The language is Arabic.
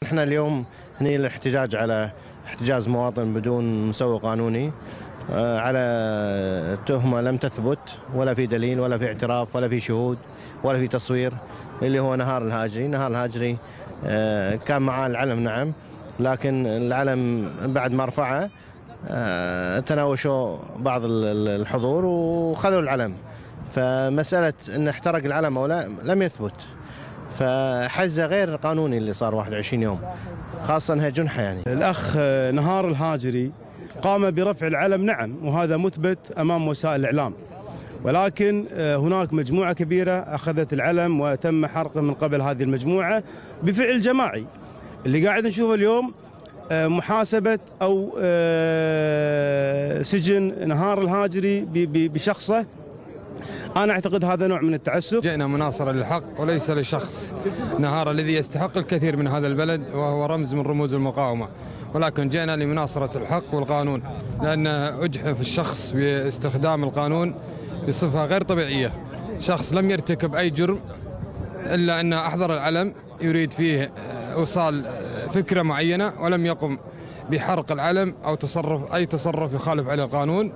احنا اليوم هني الاحتجاج على احتجاز مواطن بدون مسوغ قانوني، على تهمة لم تثبت ولا في دليل ولا في اعتراف ولا في شهود ولا في تصوير، اللي هو نهار الهاجري. نهار الهاجري كان معاه العلم نعم، لكن العلم بعد ما رفعه تناوشوا بعض الحضور وخذوا العلم، فمسألة أن احترق العلم أو لا لم يثبت، فحجزه غير قانوني اللي صار 21 يوم، خاصة أنها جنحة. يعني الأخ نهار الهاجري قام برفع العلم نعم، وهذا مثبت أمام وسائل الإعلام، ولكن هناك مجموعة كبيرة أخذت العلم وتم حرقه من قبل هذه المجموعة بفعل جماعي. اللي قاعد نشوفه اليوم محاسبة أو سجن نهار الهاجري بشخصه، أنا أعتقد هذا نوع من التعسف. جئنا مناصرة للحق وليس لشخص نهار الذي يستحق الكثير من هذا البلد وهو رمز من رموز المقاومة، ولكن جئنا لمناصرة الحق والقانون، لأن أجحف الشخص باستخدام القانون بصفة غير طبيعية. شخص لم يرتكب أي جرم إلا أن أحضر العلم يريد فيه إوصال فكرة معينة، ولم يقم بحرق العلم أو أي تصرف يخالف على القانون.